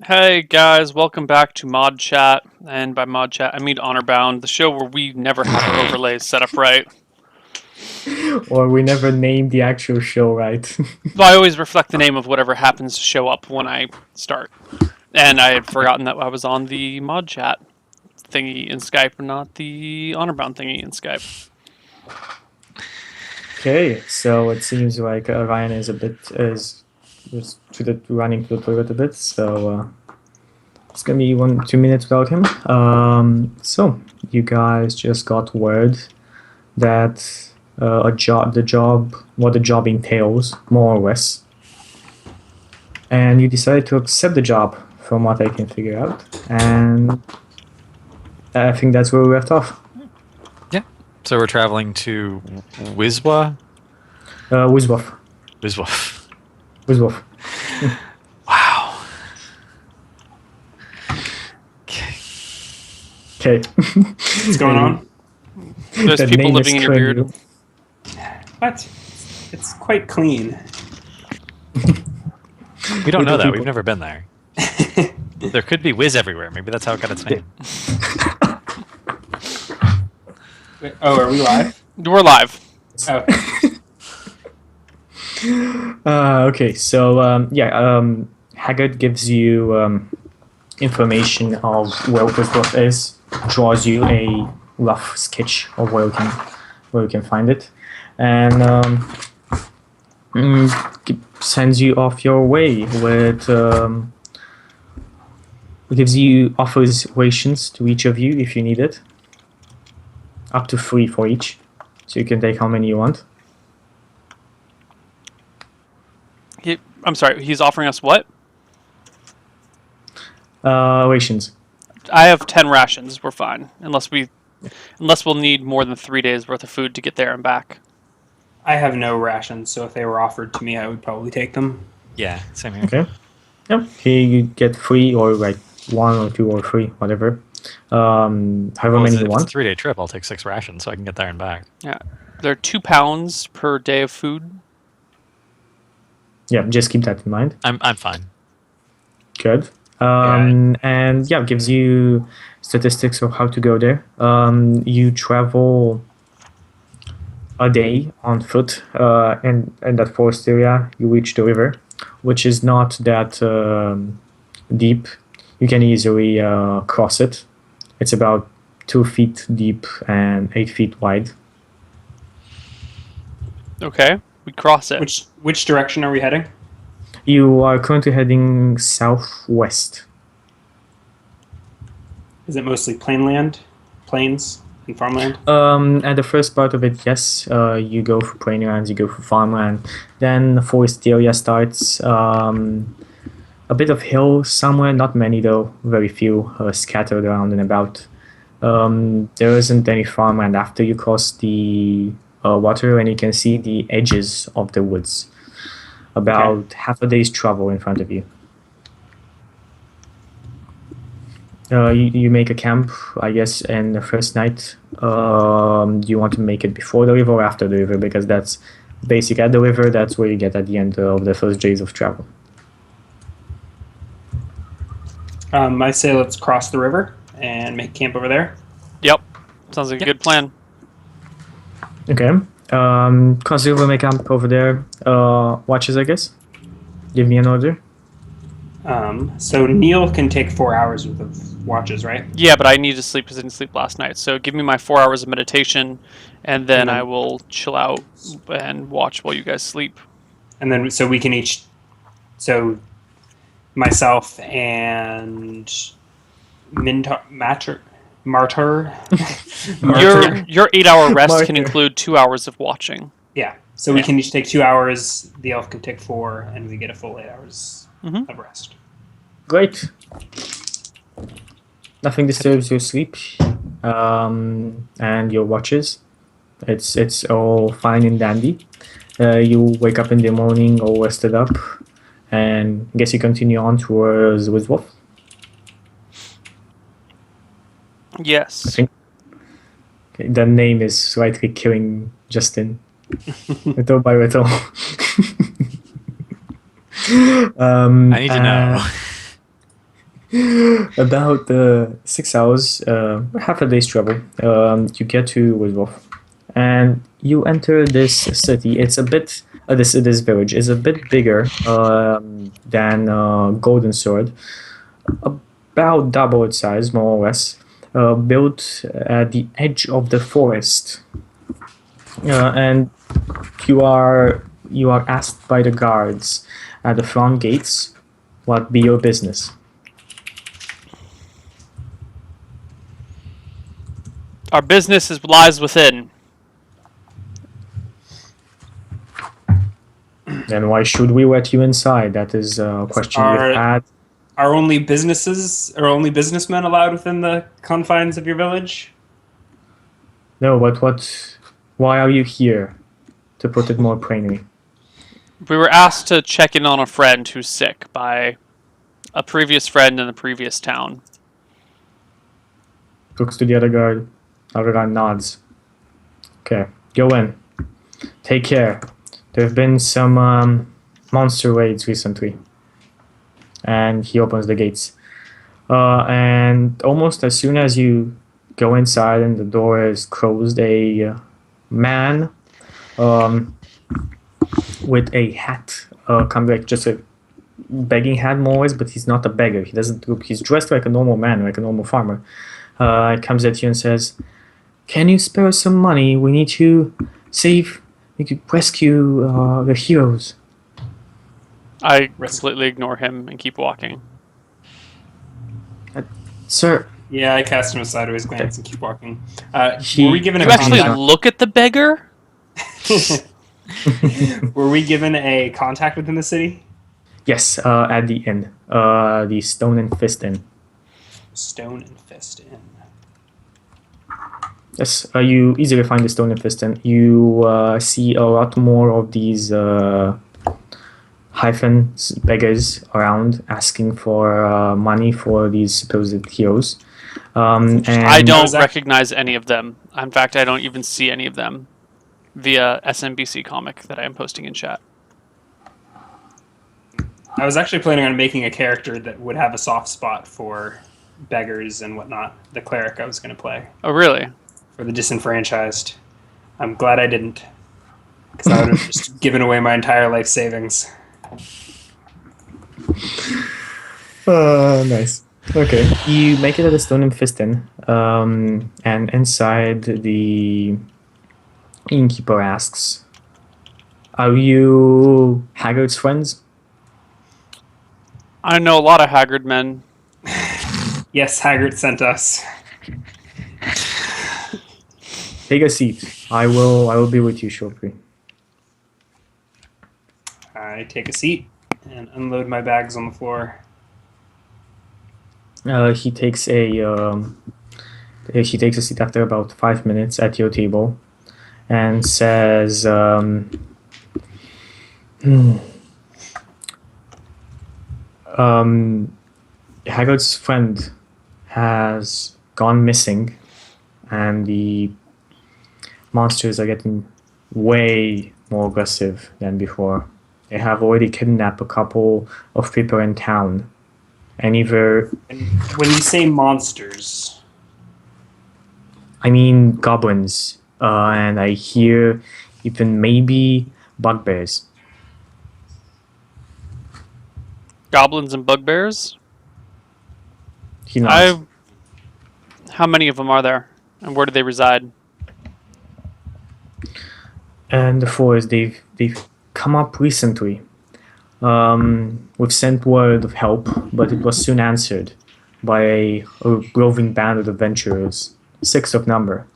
Hey guys, welcome back to Mod Chat, and by Mod Chat I mean Honorbound, the show where we never have our overlays set up right. Or we never named the actual show right. But I always reflect the name of whatever happens to show up when I start. And I had forgotten that I was on the Mod Chat thingy in Skype, and not the Honorbound thingy in Skype. Okay, so it seems like Ryan is running to the toilet a bit, so it's gonna be 2 minutes without him. So you guys just got word that what the job entails, more or less, and you decided to accept the job, from what I can figure out, and I think that's where we left off. Yeah. So we're traveling to Wiswa? Wizwolf. Wiswa. Wizwolf. Wow. Okay. Okay. What's going on? There's That people name living is in your beard. killing What? It's quite clean. We don't know that. people. We've never been there. There could be Wiz everywhere. Maybe that's how it got its name. Wait, oh, are we live? We're live. Oh, Okay, so Haggard gives you information of where Wizwolf is, draws you a rough sketch of where you can find it, and sends you off your way with offers rations to each of you if you need it, up to 3 for each, so you can take how many you want. I'm sorry, he's offering us what? Rations. I have 10 rations, we're fine. Unless we'll need more than 3 days worth of food to get there and back. I have no rations, so if they were offered to me, I would probably take them. Yeah, same here. Okay. Yep. Here you get 3 or like 1 or 2 or 3, whatever. However Well, many if you it's want. a 3-day trip, I'll take 6 rations so I can get there and back. Yeah. There are 2 pounds per day of food. Yeah, just keep that in mind. I'm fine. Good. And yeah, gives you statistics of how to go there. You travel a day on foot, and in that forest area, you reach the river, which is not that deep. You can easily cross it. It's about 2 feet deep and 8 feet wide. Okay, we cross it. Which direction are we heading? You are currently heading southwest. Is it mostly plains, and farmland? At the first part of it, yes, you go for plain lands, you go for farmland. Then the forest area starts. A bit of hill somewhere, not many though, very few scattered around and about. There isn't any farmland after you cross the water, and you can see the edges of the woods. About half a day's travel in front of you. You make a camp, I guess, and the first night, do you want to make it before the river or after the river? Because that's basic at the river, that's where you get at the end of the first days of travel. I say let's cross the river and make camp over there. Yep. Sounds like a good plan. Okay. Cross the river, make camp over there. Watches, I guess. Give me an order. So Neil can take 4 hours worth of watches, right? Yeah, but I need to sleep because I didn't sleep last night. So give me my 4 hours of meditation, and then I will chill out and watch while you guys sleep. And then so we can each, so myself and Martyr. Your 8-hour rest can Marker. include 2 hours of watching. Yeah. So we can each take 2 hours. The elf can take 4, and we get a full 8 hours of rest. Great. Nothing disturbs your sleep, and your watches. It's all fine and dandy. You wake up in the morning all rested up, and I guess you continue on towards Wizwolf. Yes. I think. Okay, the name is slightly killing Justin. Little by little. I need to know. About 6 hours, half a day's travel, you get to Wiswolf, and you enter this city. It's a bit this village is a bit bigger than Golden Sword, about double its size, more or less. Built at the edge of the forest, and you are asked by the guards at the front gates, what be your business? Our business lies within. Then why should we let you inside? That is a question we've had. Are only businessmen allowed within the confines of your village? No, but why are you here? To put it more plainly. We were asked to check in on a friend who's sick by a previous friend in the previous town. Looks to the other guard. Other guard nods. Okay, go in. Take care. There have been some monster raids recently. And he opens the gates. And almost as soon as you go inside and the door is closed, a man with a hat, kind of like just a begging hat more or less, but he's not a beggar. He doesn't look. He's dressed like a normal man, like a normal farmer. Comes at you and says, "Can you spare us some money? We need to rescue the heroes." I completely ignore him and keep walking. Sir. Yeah, I cast him a sideways glance and keep walking. He- Were we given a You actually contact? look at the beggar? Were we given a contact within the city? Yes, at the inn. The Stone and Fist Inn. Stone and Fist Inn. Yes, you easily find the Stone and Fist Inn. You see a lot more of these hyphen beggars around asking for money for these supposed heroes. And I don't was that- recognize any of them. In fact, I don't even see any of them via SMBC comic that I am posting in chat. I was actually planning on making a character that would have a soft spot for beggars and whatnot. The cleric I was going to play Oh, really? for the disenfranchised. I'm glad I didn't, because I would have just given away my entire life savings. Nice. Okay. You make it at the Stone and Fist Inn, and inside the innkeeper asks, "Are you Haggard's friends?" I know a lot of haggard men. Yes, Haggard sent us. Take a seat. I will be with you shortly. I take a seat and unload my bags on the floor. He takes a seat after about 5 minutes at your table, and says, Haggard's friend has gone missing, and the monsters are getting way more aggressive than before. They have already kidnapped a couple of people in town, and either, And when you say monsters, I mean goblins, and I hear even maybe bugbears. Goblins and bugbears? He nods. How many of them are there? And where do they reside? And the forest, they've come up recently. We've sent word of help, but it was soon answered by a roving band of adventurers, 6 of number.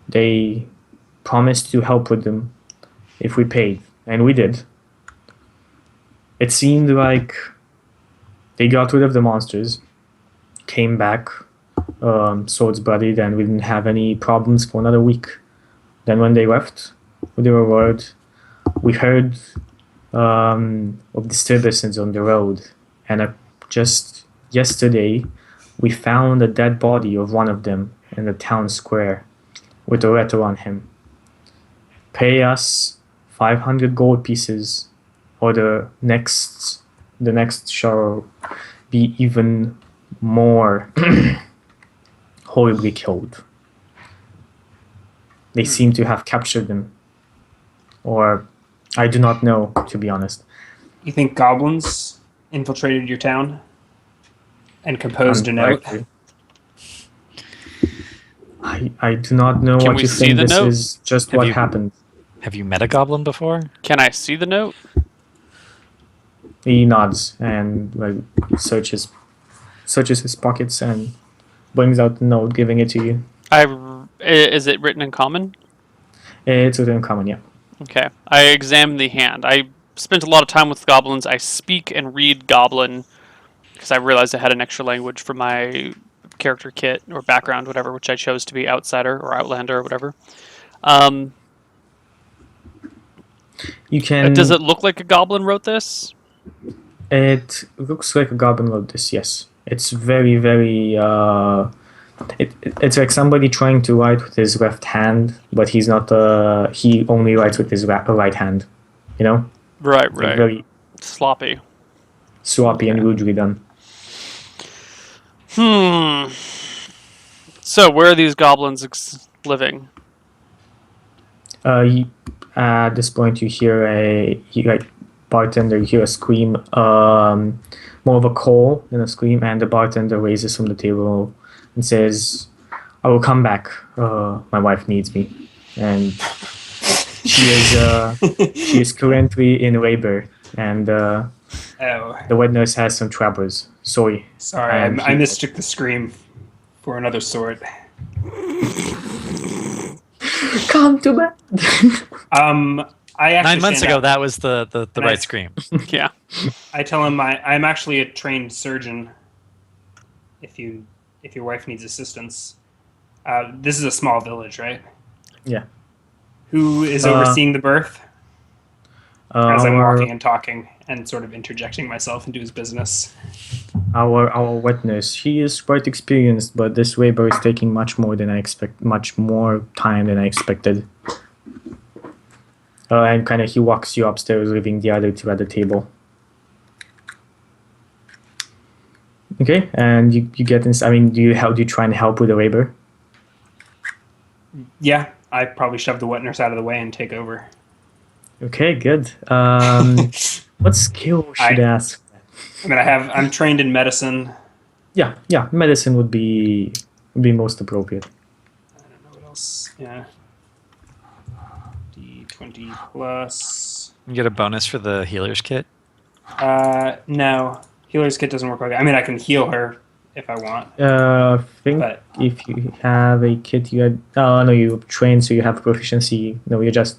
They promised to help with them if we paid, and we did. It seemed like they got rid of the monsters, came back, swords bloodied, and we didn't have any problems for another week. Then when they left, with their word, we heard of disturbances on the road, and just yesterday we found a dead body of one of them in the town square with a letter on him. Pay us 500 gold pieces, or the next shall be even more horribly killed. They seem to have captured them. Or I do not know, to be honest. You think goblins infiltrated your town and composed a note? Unlikely. I do not know Can what we you see think. the This note? is just Have what you- happened. Have you met a goblin before? Can I see the note? He nods and like searches his pockets and brings out the note, giving it to you. Is it written in common? It's within common, yeah. Okay. I examine the hand. I spent a lot of time with goblins. I speak and read goblin because I realized I had an extra language for my character kit or background, whatever, which I chose to be outsider or outlander or whatever. You can. Does it look like a goblin wrote this? It looks like a goblin wrote this. Yes, it's very, very. It's like somebody trying to write with his left hand, but he's not. He only writes with his right hand. You know, Right, It's like right. very Sloppy. sloppy and rudely done. So, where are these goblins living? At this point, you hear like bartender. You hear a scream. More of a call than a scream, and the bartender raises from the table and says, "I will come back. My wife needs me," and she is currently in labor, and Oh, the wet nurse has some troubles. Sorry. sorry, And I he- mistook the scream for another sort. Come to bed. I actually 9 months stand ago, up. that was the And right scream. Yeah. I tell him I'm actually a trained surgeon. If your wife needs assistance, this is a small village, right? Yeah. Who is overseeing the birth? As I'm Our- walking and talking and sort of interjecting myself into his business. Our wet nurse, she is quite experienced, but this labor is taking much more time than I expected. And kind of he walks you upstairs, leaving the other two at the table. Okay, and you get in. I mean, do you try and help with the labor? Yeah, I probably shove the wet nurse out of the way and take over. Okay, good. What skill should I ask? I mean, I'm trained in medicine. Yeah, medicine would be most appropriate. I don't know what else. Yeah. D20 plus. You get a bonus for the healer's kit. No. Healer's kit doesn't work like that. I mean, I can heal her if I want. I think But if you have a kit, you had. Oh no, you trained, so you have proficiency. No, you just.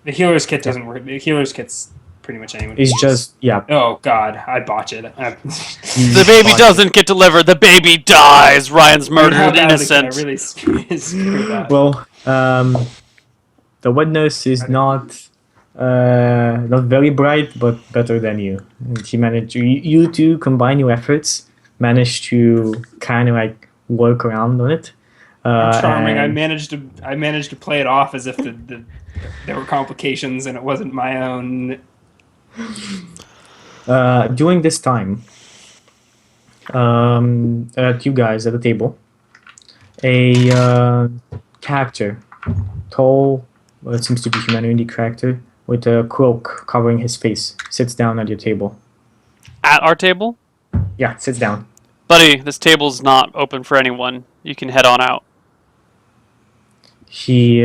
the healer's kit doesn't work. The healer's kit's pretty much anyone. It's can use. just Oh God, I botch it. The baby doesn't get delivered. The baby dies. Ryan's murdered innocent. I really screwed that. Well, the wet nurse is not very bright, but better than you. And she managed to, you two combine your efforts, managed to kind of like work around on it. I'm charming. I and- managed to play it off as if there were complications and it wasn't my own. During this time, at you guys at the table, a character, tall, what seems to be humanoid character, with a cloak covering his face, sits down at your table. At our table? Yeah, sits down. Buddy, this table's not open for anyone. You can head on out. He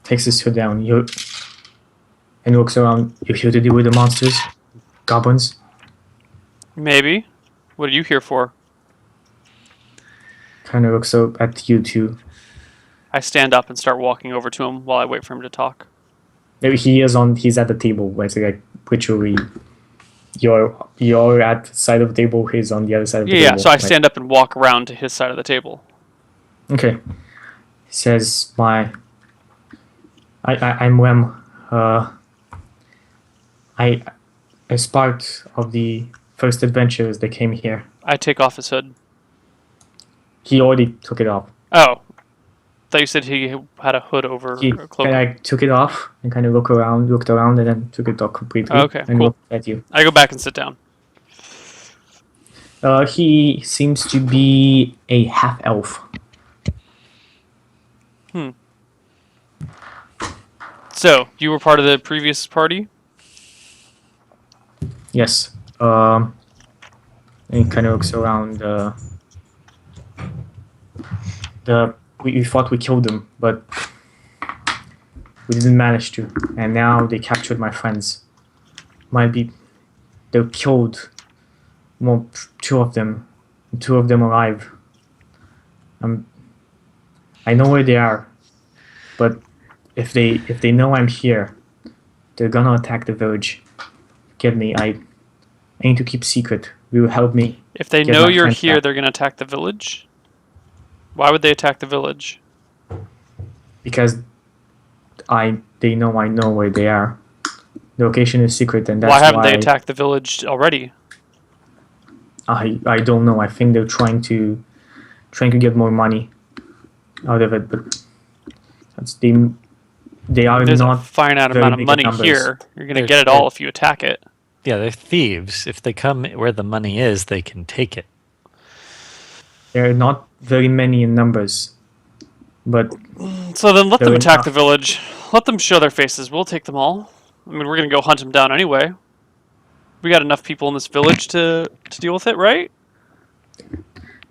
takes his foot down. And looks around. You're here to deal with the monsters, goblins. Maybe. What are you here for? Kind of looks up at you two. I stand up and start walking over to him while I wait for him to talk. Maybe he's at the table. Where it's like literally, you're at the side of the table. He's on the other side of the table. Yeah, so I Like- stand up and walk around to his side of the table. Okay. He says, I'm Rem. As part of the first adventures that came here. I take off his hood. He already took it off. Oh. Thought you said he had a hood over He a cloak. kind of took it off and kind of looked around, and then took it off completely. Okay, and cool. looked at you. I go back and sit down. He seems to be a half elf. So, you were part of the previous party? Yes. And he kind of looks around. We thought we killed them, but we didn't manage to. And now they captured my friends. Might be they killed two of them alive. I know where they are, but if they know I'm here, they're gonna attack the village. Get me. I need to keep secret. Will you help me? If they Get know my you're friends here, back. they're going to attack the village? Why would they attack the village? Because they know I know where they are. The location is secret, and that's Why haven't they attacked the village already? I don't know. I think they're trying to get more money out of it, but they are There's a not finite very amount of big money numbers. here. You're going to They're- get it all if you attack it. Yeah, they're thieves. If they come where the money is, they can take it. There are not very many in numbers, but So then let them They're attack enough. the village. Let them show their faces. We'll take them all. I mean, we're going to go hunt them down anyway. We got enough people in this village to deal with it, right?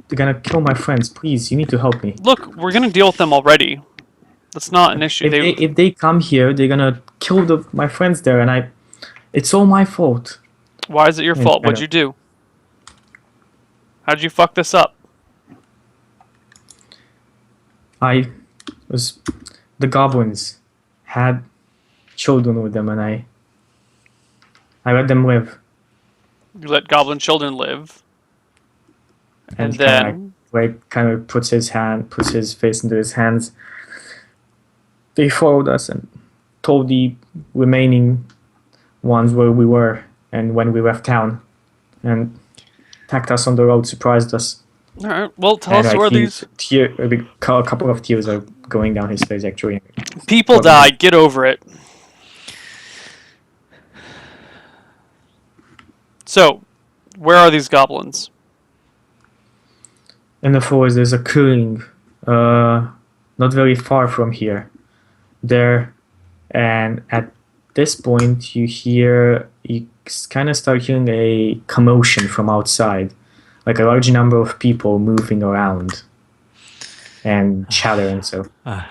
they're gonna kill my friends. Please, you need to help me. Look, we're going to deal with them already. That's not an issue. If they come here, they're gonna kill my friends there, and it's all my fault. Why is it your fault? What'd you do? How'd you fuck this up? The goblins had children with them, and I let them live. You let goblin children live. And he kinda, then... kind of puts his face into his hands. They followed us and told the remaining ones where we were and when we left town, and attacked us on the road, surprised us. All right. Well, tell us where these A couple of tears are going down his face, actually. people What- died. Get over it. So, where are these goblins? In the forest, there's a clearing, not very far from here. There, and at this point, you kind of start hearing a commotion from outside, like a large number of people moving around and chattering. So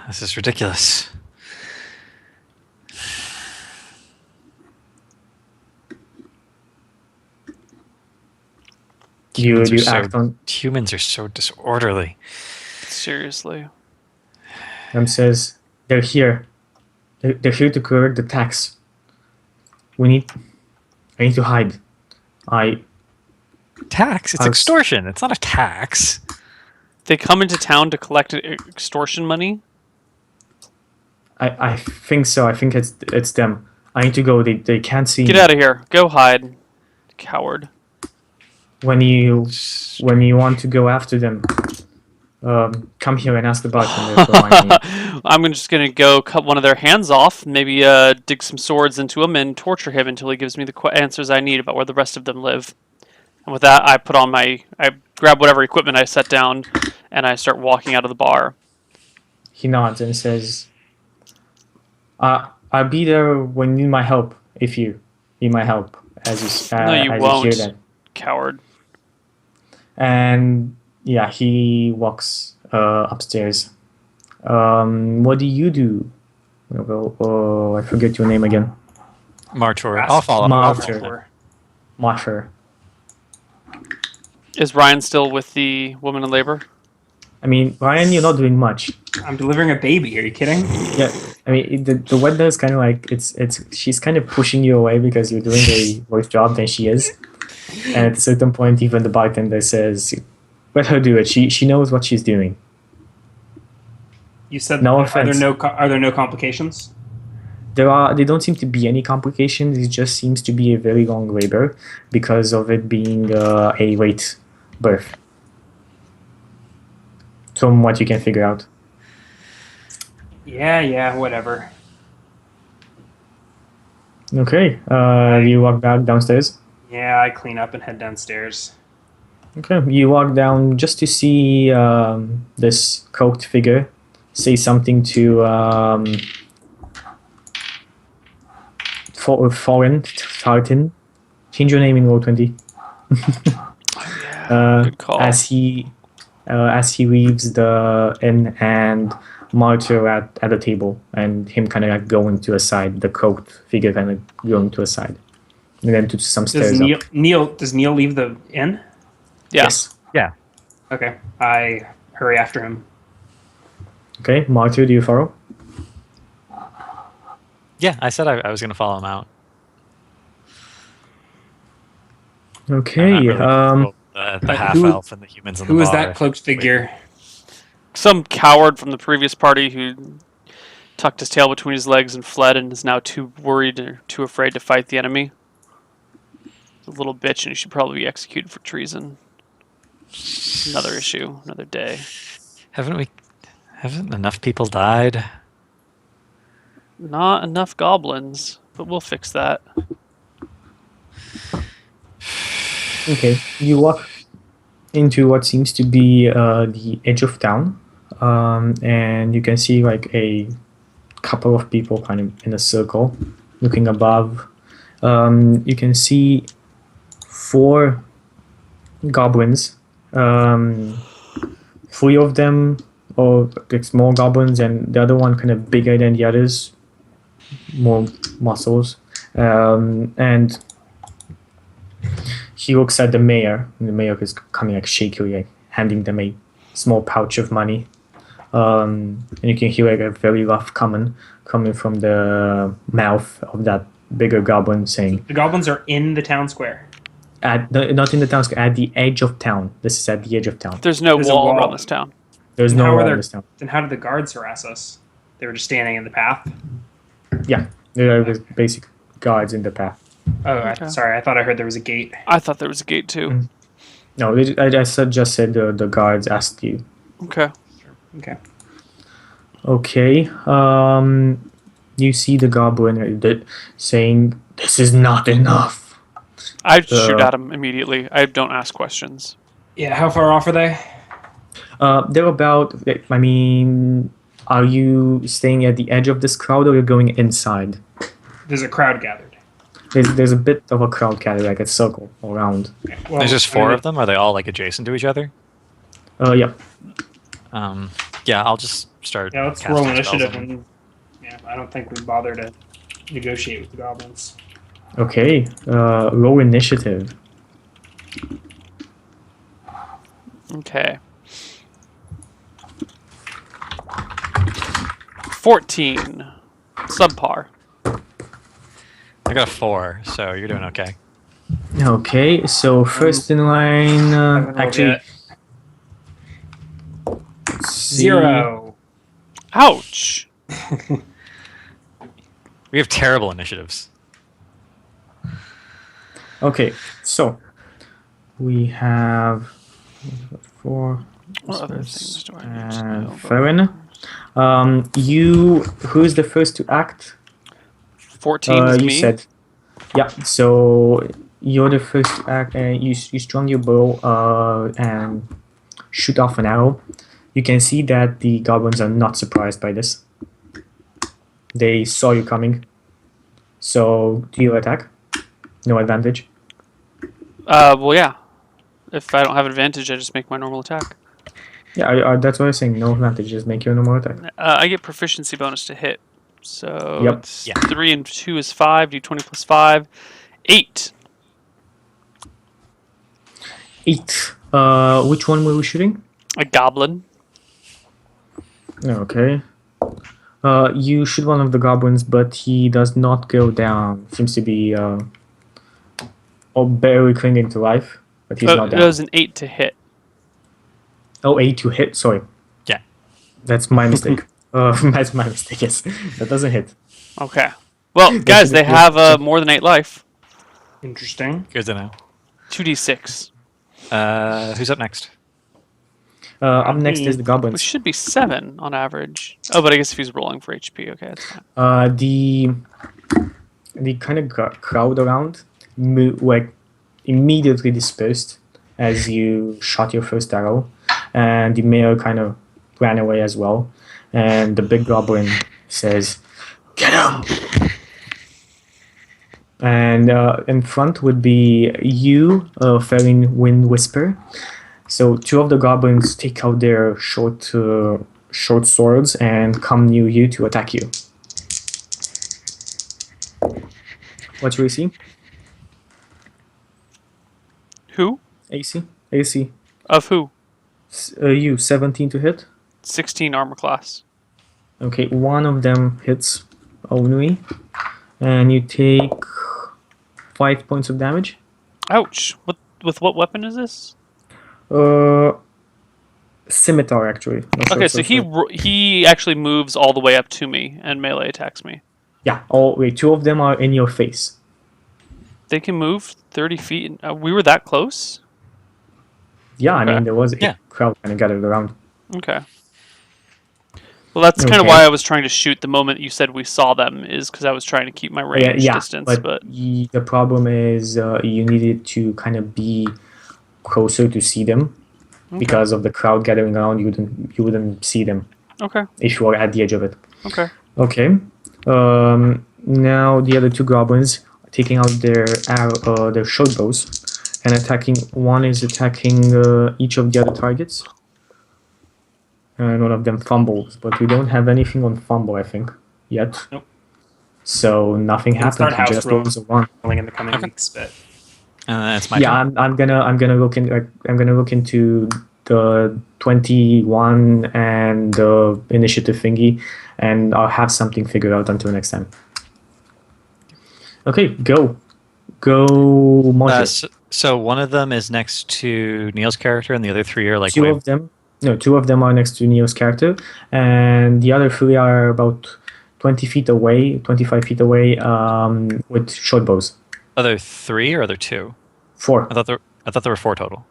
This is ridiculous. you Humans are act on. Humans are so disorderly. Seriously. Says they're here. They're here to collect the tax. I need to hide. Tax? It's I was- extortion. It's not a tax. They come into town to collect extortion money? I think so. I think it's them. I need to go. They can't see Get me. out of here. Go hide. Coward. When you want to go after them, come here and ask the bartender to remind me. I'm just going to go cut one of their hands off, maybe dig some swords into him and torture him until he gives me the answers I need about where the rest of them live. And with that, I grab whatever equipment I set down, and I start walking out of the bar. He nods and says, "I'll be there when you need my help. If you need my help, as you No, you as won't. you hear that." Coward. And yeah, he walks upstairs. What do you do? Oh, I forget your name again. Martor. I'll follow. Martor. Martor. Is Ryan still with the woman in labor? I mean, Ryan, you're not doing much. I'm delivering a baby. Are you kidding? Yeah, I mean, the weather is kind of like she's kind of pushing you away because you're doing a worse job than she is. And at a certain point, even the bartender says, "Let her do it. She knows what she's doing." You said No are offense. there no complications? They don't seem to be any complications. It just seems to be a very long labor because of it being a late birth. From what you can figure out. Yeah, whatever. Okay, you walk back downstairs. Yeah, I clean up and head downstairs. Okay, you walk down just to see this cloaked figure say something to foreign Tartan. Change your name in Roll20. Good call. As he leaves the inn and Martyr at the table, and him kind of like going to a side, the cloaked figure kind of going to a side, and then to some stairs up. Does Neil leave the inn? Yeah. Yes. Yeah. Okay, I hurry after him. Okay, Martyr, do you follow? Yeah, I said I was going to follow him out. Okay. I'm not really comfortable with the half elf and the humans in the Who bar. is that cloaked figure? Some coward from the previous party who tucked his tail between his legs and fled and is now too worried or too afraid to fight the enemy. He's a little bitch and he should probably be executed for treason. Another issue, another day. Haven't enough people died? Not enough goblins, but we'll fix that. Okay, you walk into what seems to be the edge of town, and you can see like a couple of people kind of in a circle looking above. You can see 4 goblins, 3 of them are like small goblins, and the other one kind of bigger than the others, more muscles, and he looks at the mayor, and the mayor is coming like shakily, like handing them a small pouch of money. And you can hear like a very rough coming from the mouth of that bigger goblin saying, The goblins are in the town square. not in the town square, at the edge of town. This is at the edge of town. There's no There's a wall wall. around this town. There's Then no how wall are in there- this town. Then how did the guards harass us? They were just standing in the path. Yeah, there are basic guards in the path. Oh, Okay. sorry. I thought I heard there was a gate. I thought there was a gate too. No, I just said the guards asked you. Okay. Okay. Okay. You see the goblin saying, "This is not enough." I shoot at him immediately. I don't ask questions. Yeah. How far off are they? They're about. I mean, are you staying at the edge of this crowd, or you're going inside? There's a crowd gathered. There's a bit of a crowd gathered, like a circle around. Okay, well, There's just 4 of them? Are they all like adjacent to each other? Yeah. Yeah, I'll just start. Yeah, let's casting roll spells initiative. on them. And, yeah, I don't think we bother to negotiate with the goblins. Okay. Roll initiative. Okay. 14. Subpar. I got a 4, so you're doing okay. Okay. So first in line, Haven't rolled actually. yet. let's see. 0. Ouch. We have terrible initiatives. Okay. So we have 4. What other things do I need to And know? Farron. Who's the first to act? 14 is You me. said, yeah. So you're the first to act, and you strung your bow and shoot off an arrow. You can see that the goblins are not surprised by this. They saw you coming. So do you attack? No advantage. Well, yeah. If I don't have advantage, I just make my normal attack. Yeah, that's what I'm saying. No advantage. Just make your normal attack. I get proficiency bonus to hit. So Yep. it's Yeah. 3 and 2 is 5. D20 plus 5. 8. 8. Which one were we shooting? A goblin. Okay. You shoot one of the goblins, but he does not go down. Seems to be barely clinging to life, but he's not It down. was an 8 to hit. Oh, 8 to hit. Sorry. Yeah. That's my mistake. That's my mistake. Yes, that doesn't hit. Okay. Well, guys, they have more than 8 life. Interesting. Good to know. 2d6. Who's up next? Up next is the Which goblins. should be 7 on average. Oh, but I guess if he's rolling for HP, okay, that's fine. The kind of crowd around like immediately dispersed, as you shot your first arrow, and the male kind of ran away as well. And the big goblin says, "Get him!" And in front would be you, Felin Wind Whisper. So two of the goblins take out their short swords and come near you to attack you. What's your AC? Who? AC. Of who? You 17 to hit. 16 armor class. Okay, one of them hits only, and you take 5 points of damage. Ouch. With what weapon is this? Scimitar, actually. Okay, so he actually moves all the way up to me and melee attacks me. Yeah. Oh wait, two of them are in your face. They can move 30 feet. We were that close? Yeah, I Okay. mean there was a Yeah. crowd kind of gathered around. Okay. Well, that's kind of Okay. why I was trying to shoot the moment you said we saw them, is because I was trying to keep my range distance. But the problem is you needed to kind of be closer to see them because of the crowd gathering around. You wouldn't see them okay, if you were at the edge of it. okay. Okay. Now the other two goblins are taking out their short bows and attacking. One is attacking each of the other targets, and one of them fumbles. But we don't have anything on fumble, I think, yet. Nope. So nothing Can start happened. He house just rolls a one. rolling in the coming weeks, but It's my Yeah, turn. I'm gonna look into the 21 and the initiative thingy, and I'll have something figured out until next time. Okay, go, Monty. So one of them is next to Neil's character, and the other three are like Two of them are next to Neo's character, and the other three are about 20 feet away, 25 feet away, with short bows. Other three or other two? 4. I thought there were four total.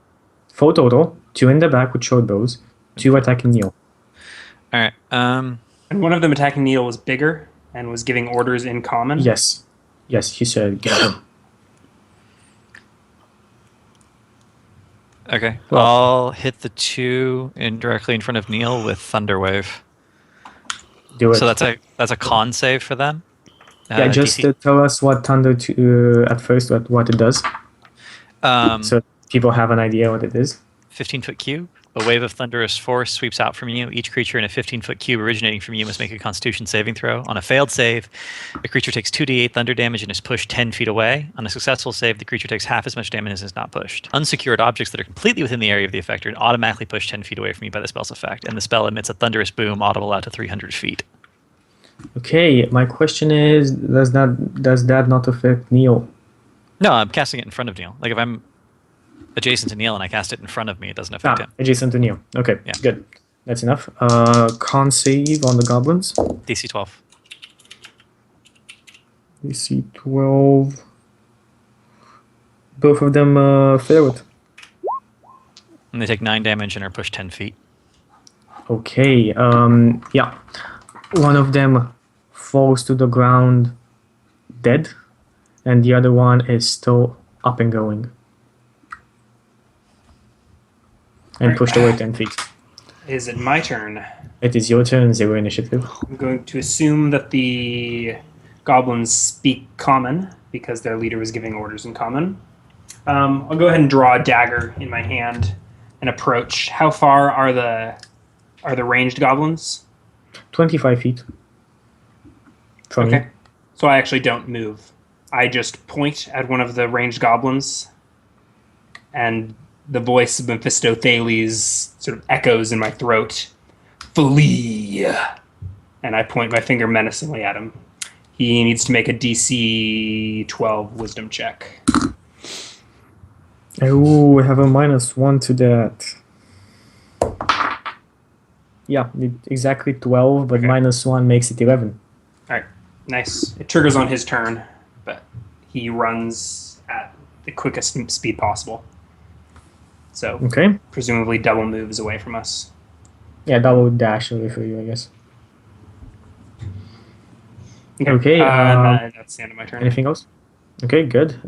4 total. 2 in the back with short bows. 2 attacking Neo. All right. and one of them attacking Neil was bigger and was giving orders in common. Yes, he said, "Get him." Okay. Well- I'll hit the two directly in front of Neil with Thunder Wave. Do it. So that's a con save for them. Yeah, just DC. tell us what Thunder at first, what it does, so people have an idea what it is. 15-foot cube. A wave of thunderous force sweeps out from you. Each creature in a 15-foot cube originating from you must make a Constitution saving throw. On a failed save, the creature takes 2d8 thunder damage and is pushed 10 feet away. On a successful save, the creature takes half as much damage as is not pushed. Unsecured objects that are completely within the area of the effect are automatically pushed 10 feet away from you by the spell's effect, and the spell emits a thunderous boom audible out to 300 feet. Okay, my question is, does that not affect Neo? No, I'm casting it in front of Neil. Like if I'm adjacent to Neil and I cast it in front of me, it doesn't affect him. Adjacent to Neo. Okay, Yeah. good. That's enough. Con save on the goblins. DC 12. DC 12. Both of them fail it. And they take 9 damage and are pushed 10 feet. Okay, yeah. One of them falls to the ground dead, and the other one is still up and going. And Right. pushed away 10 feet. Is it my turn? It is your turn, 0 initiative. I'm going to assume that the goblins speak common because their leader was giving orders in common. I'll go ahead and draw a dagger in my hand and approach. How far are the ranged goblins? 25 feet. From Okay. you. So I actually don't move. I just point at one of the ranged goblins, and the voice of Mephistopheles sort of echoes in my throat. Flee! And I point my finger menacingly at him. He needs to make a DC 12 wisdom check. Oh, I have a -1 to that. Yeah, exactly 12, but Okay. -1 makes it 11. All right, nice. It triggers on his turn, but he runs at the quickest speed possible. So Okay. presumably double moves away from us. Yeah, double dash away for you, I guess. Okay, that's the end of my turn. Anything else? Okay, good.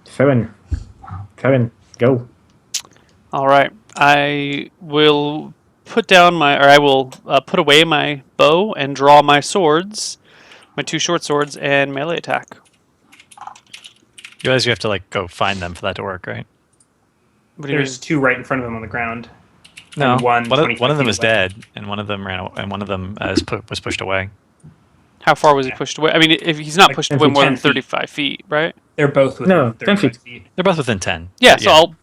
Farron. Go. All right. I will put away my bow and draw my swords, my 2 short swords, and melee attack. You realize you have to like go find them for that to work, right? What do you There's 2 right in front of him on the ground. No, And one one 25 of them feet is away. dead, and one of them ran, and one of them was pushed away. mean? How far was he pushed away? I mean, if he's not Like pushed 10 away feet. more than 10 feet. 35 feet, right? They're both within No, 10 35 feet. feet. They're both within 10. Yeah. but So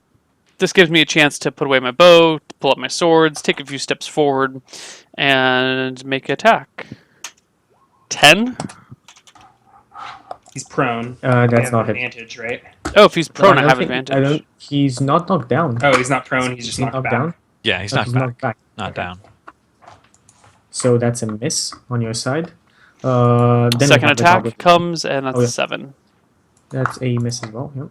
this gives me a chance to put away my bow, pull up my swords, take a few steps forward, and make an attack. 10. He's prone. That's We have not hit. advantage, right? Oh, if he's prone, I don't have think- advantage. He's not knocked down. Oh, he's not prone. He's Is just he knocked back. down? yeah, he's No, knocked he's back, knocked back. not Okay. down. So that's a miss on your side. Then we Second have the attack goblin. comes, and that's Oh, yeah. a 7. That's a miss as well. Yep.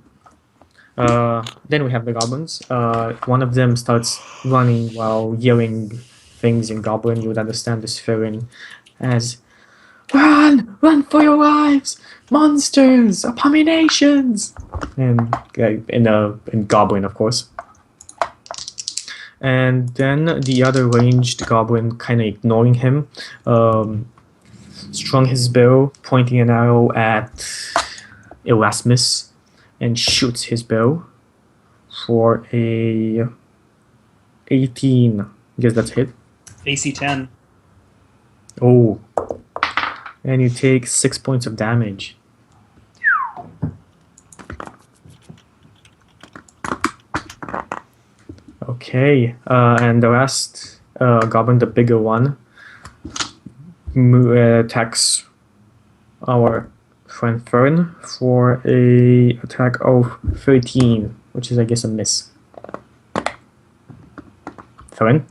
Then we have the goblins. One of them starts running while yelling things in goblin. You would understand this Farron as "Run! Run for your lives! Monsters! Abominations!" And in goblin, of course. And then the other ranged goblin, kind of ignoring him, strung his bow, pointing an arrow at Erasmus, and shoots his bow for a 18. I guess that's a hit. AC 10. Oh. And you take 6 points of damage. Okay. And the last goblin, the bigger one, attacks our friend Fern for a attack of 13, which is, I guess, a miss. Fern?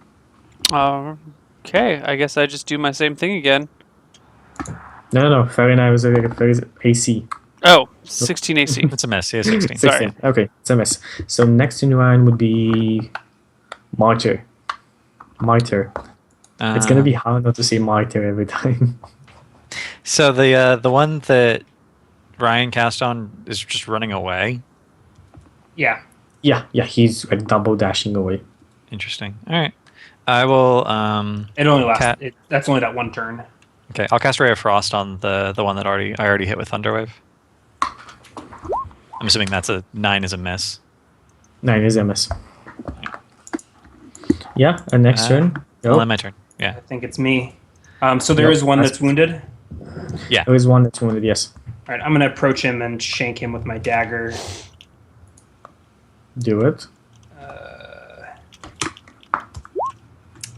Okay, I guess I just do my same thing again. No. Fern, I was AC. Oh, 16 AC. It's a miss. He has 16. 16. Sorry. Okay, it's a miss. So next in line would be Martyr. It's gonna be hard not to say Martyr every time. So the one that Ryan cast on is just running away. Yeah. yeah, he's like double dashing away. Interesting. All right. I will. It only lasts. Cat- That's only that one turn. Okay, I'll cast Ray of Frost on the one that I already hit with Thunderwave. I'm assuming that's a 9 is a miss. 9 is a miss. Yeah, and next turn. Well, Go. then my turn. Yeah. I think it's me. So there Nope, is one that's- that's wounded. There is one that's wounded, yes. All right, I'm going to approach him and shank him with my dagger. Do it.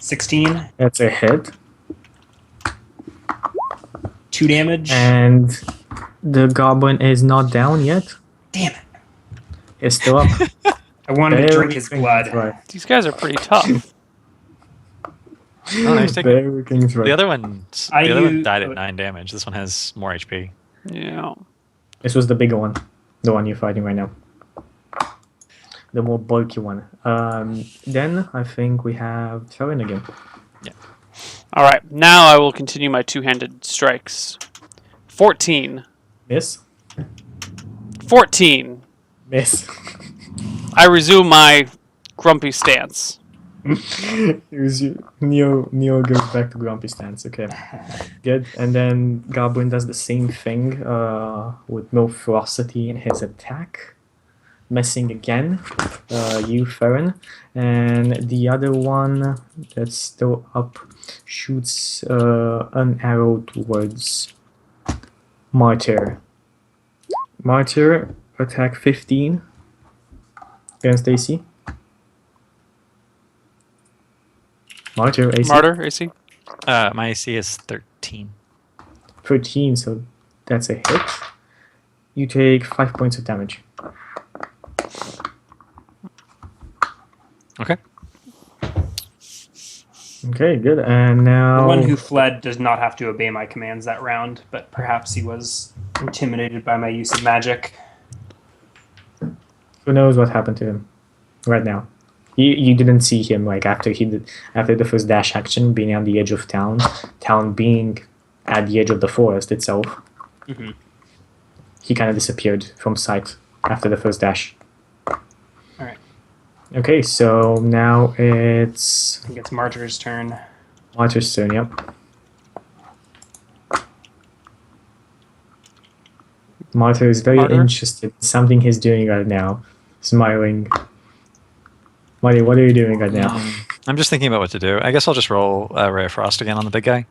16. That's a hit. 2 damage. And the goblin is not down yet. Damn it. It's still up. I wanted to Very drink his blood. right. These guys are pretty tough. Oh, nice take. Very king's right. The other one use- died at 9 damage. This one has more HP. Yeah. This was the bigger one. The one you're fighting right now. The more bulky one. Then I think we have Farron again. All right. Now I will continue my two-handed strikes. 14. Miss. 14. Miss. I resume my grumpy stance. Neo goes back to grumpy stance. Okay, good. And then Goblin does the same thing with no ferocity in his attack, missing again. You, Farron, and the other one that's still up shoots an arrow towards Martyr. Martyr attack 15 against AC. Martyr AC. Martyr, AC? My AC is 13. 13, so that's a hit. You take 5 points of damage. Okay. Okay, good. And now The one who fled does not have to obey my commands that round, but perhaps he was intimidated by my use of magic. who knows what happened to him right now. You didn't see him like after the first dash action being on the edge of town being at the edge of the forest itself. Mhm. He kind of disappeared from sight after the first dash. All right. Okay, so now it's I think it's Martyr's turn. Martyr's turn, yep. Martyr is very Martyr? interested in something he's doing right now. Smiling. Marty, what are you doing right now? I'm just thinking about what to do. I guess I'll just roll Ray of Frost again on the big guy.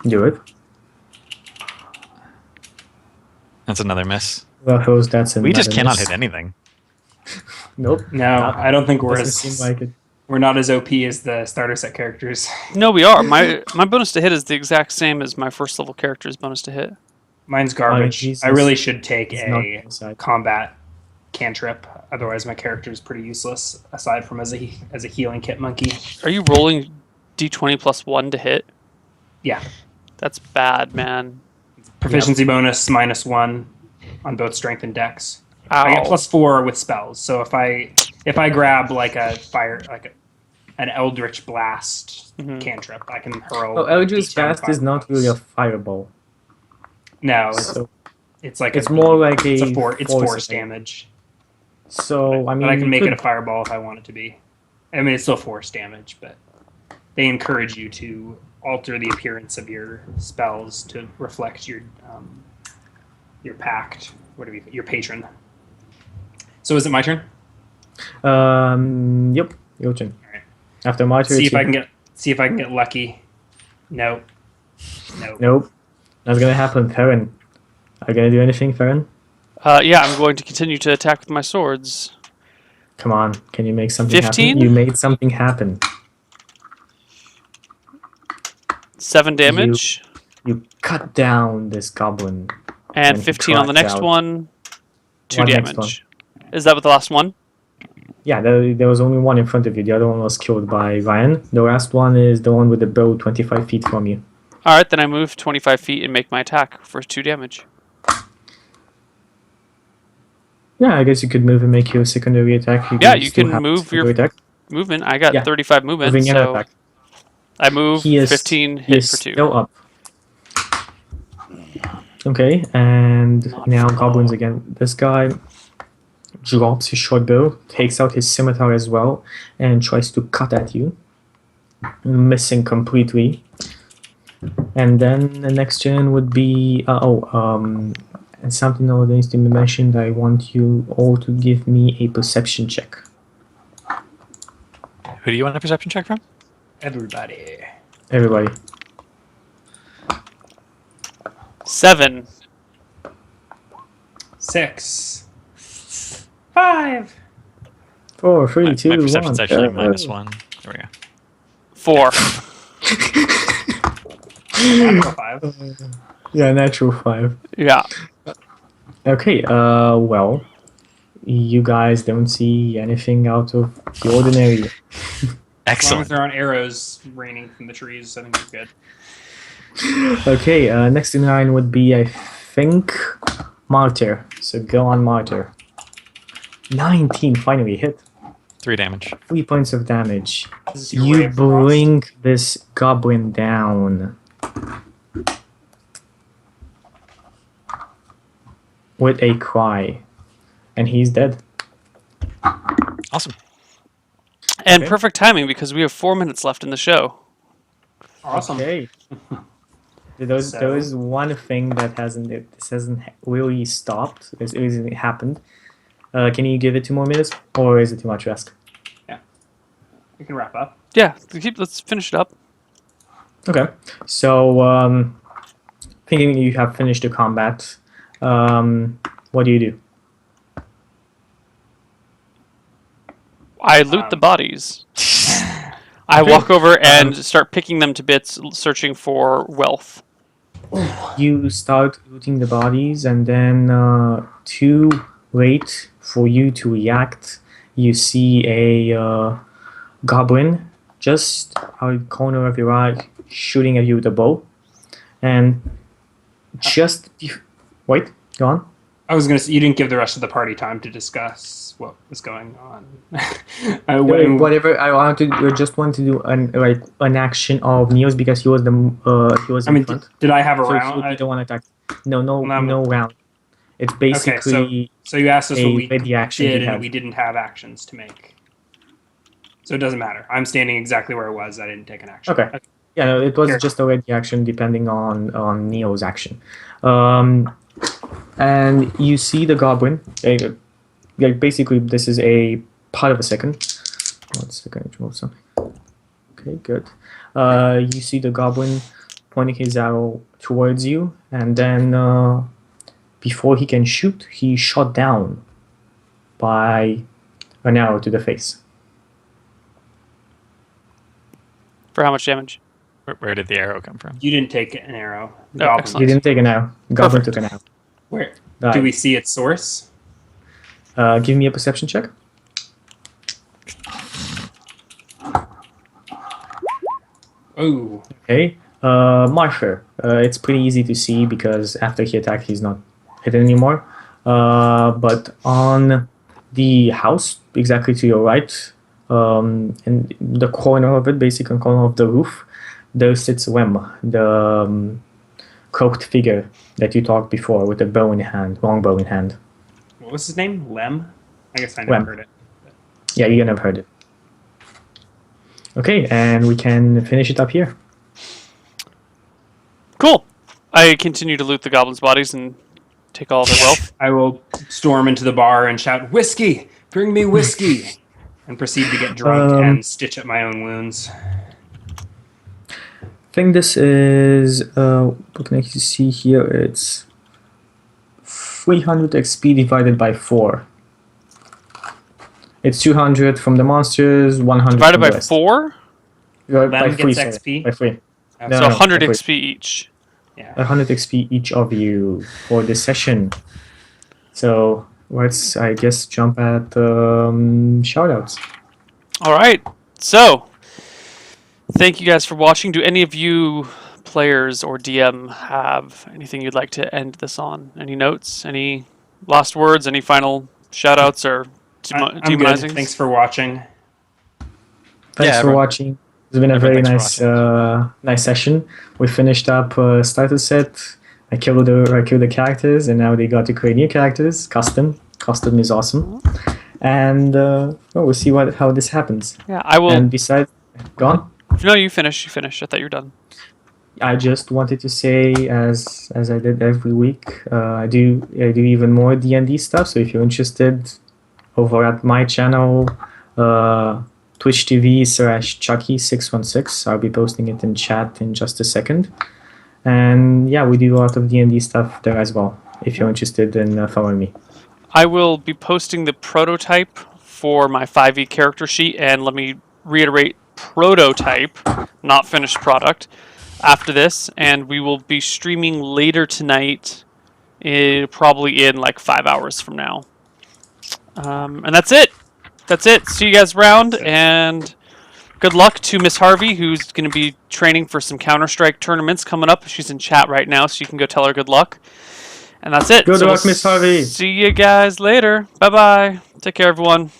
Do it. That's another miss. Well, suppose that's another We just cannot miss. hit anything. Nope. No, I don't think Doesn't seem like it. we're not as OP as the starter set characters. No, we are. My bonus to hit is the exact same as my first level character's bonus to hit. Mine's garbage. Jesus. I really should take It's not a inside. combat cantrip. Otherwise, my character is pretty useless. Aside from as a healing kit monkey. Are you rolling d20 plus 1 to hit? Yeah, That's bad, man. proficiency bonus -1 on both strength and dex. Ow. I get +4 with spells. So if I grab like a fire an Eldritch Blast cantrip, I can hurl. Oh, Eldritch D10 Blast is not fireballs. really a fireball. No, So it's like it's more like it's a it's force force thing. damage. So I mean, But I can you make could- it a fireball if I want it to be. I mean, it's still force damage, but they encourage you to alter the appearance of your spells to reflect your pact, whatever your patron. So is it my turn? Yep, your turn. All right. After my turn. See if I can get lucky. No. Nope, that's gonna happen. Farron, are you gonna do anything, Farron? Yeah, I'm going to continue to attack with my swords. Come on, can you make something 15? happen? You made something happen. 7 damage. You cut down this goblin. And and 15 on the cracked next out. one. 2 What next damage. Is that with the last one? Yeah, there was only one in front of you. The other one was killed by Ryan. The last one is the one with the bow 25 feet from you. Alright, then I move 25 feet and make my attack for 2 damage. Yeah, I guess you could move and make your secondary attack. Yeah, you still can have move secondary your attack. movement. I got Yeah. 35 movement, Moving and so attack. I move He is 15 he hit is for 2. still up. Okay, and now goblins again. This guy drops his short bow, takes out his scimitar as well, and tries to cut at you, missing completely. And then the next turn would be and something that needs to be mentioned. I want you all to give me a perception check. Who do you want a perception check from? Everybody. Everybody. 7. 6. 5. 4, 3, My 2, perception's 1. actually -1. There we go. 4. Natural 5. Yeah, natural 5. Yeah. Okay, well, you guys don't see anything out of the ordinary. As long as Excellent. there aren't arrows raining from the trees, I think we're good. Okay, next in line would be, I think, Martyr. So go on, Martyr. 19, finally hit. 3 damage. 3 points of damage. This is your Ray You of Frost. bring this goblin down with a cry, and he's dead. Awesome. And Okay. perfect timing because we have 4 minutes left in the show. Awesome. Okay. There is one thing that hasn't really stopped. It hasn't happened. Can you give it 2 more minutes, or is it too much to ask? We can wrap up. Yeah, let's finish it up. Okay. So, thinking you have finished the combat, what do you do? I loot the bodies. I walk over and start picking them to bits, searching for wealth. You start looting the bodies, and then too late for you to react, you see a goblin just out of the corner of your eye shooting at you with a bow. And wait, go on. I was gonna say, you didn't give the rest of the party time to discuss what was going on. Whatever. I just want to do an action of Neo's because he was in I mean, front. did I have a So round? you don't want to attack. No I'm- round. It's basically So you asked us a what we ready action did, you and had. we didn't have actions to make. So it doesn't matter. I'm standing exactly where I was. I didn't take an action. Okay. Yeah, no, it was Here. just a ready action depending on Neo's action. And you see the goblin. Basically, this is a part of a second. 1 second, remove something. Okay, good. You see the goblin pointing his arrow towards you, and then before he can shoot, he's shot down by an arrow to the face. For how much damage? Where did the arrow come from? You didn't take an arrow. The Oh, goblin. excellent. He didn't take an arrow. Goblin Perfect. took an arrow. Where Died. do we see its source? Give me a perception check. Oh, Okay. Marsher. It's pretty easy to see because after he attacked, he's not hidden anymore. But on the house, exactly to your right, in the corner of it, basically corner of the roof, there sits Wem, the cloaked figure that you talked before with the bow in hand, long bow in hand. what was his name? Lem? I guess I never Lem. heard it. Yeah, you never heard it. Okay, and we can finish it up here. Cool. I continue to loot the goblins' bodies and take all their wealth. I will storm into the bar and shout, "Whiskey! Bring me whiskey!" and proceed to get drunk and stitch up my own wounds. I think this is, what can I see here? It's 300 XP divided by 4. It's 200 from the monsters, 100 Divided from the by rest. 4? By Lem 3, gets sorry. XP? By 3. Okay. No, So no, 100 by 3. XP each. Yeah. 100 XP each of you for this session. So let's, I guess, jump at shoutouts. All right. So, thank you guys for watching. Do any of you players or DM have anything you'd like to end this on? Any notes? Any last words? Any final shoutouts or I'm good. demonizing? Thanks for watching. Thanks Yeah, for everyone- watching. It's been a very everyone, nice, thanks nice session. We finished up starter set. I killed the characters, and now they got to create new characters. Custom is awesome, and we'll see how this happens. Yeah, I will. And besides, gone. No, you finish. You finish. I thought you were done. I just wanted to say, as I did every week, I do even more D&D stuff. So if you're interested, over at my channel, Twitch TV/Chuky616. I'll be posting it in chat in just a second. And yeah, we do a lot of D&D stuff there as well. If you're interested in following me. I will be posting the prototype for my 5e character sheet, and let me reiterate, prototype, not finished product, after this, and we will be streaming later tonight, probably in like 5 hours from now. And that's it. That's it. See you guys around, and good luck to Miss Harvey, who's going to be training for some Counter-Strike tournaments coming up. She's in chat right now, so you can go tell her good luck. And that's it. Good So luck, we'll Miss Harvey. See you guys later. Bye-bye. Take care, everyone.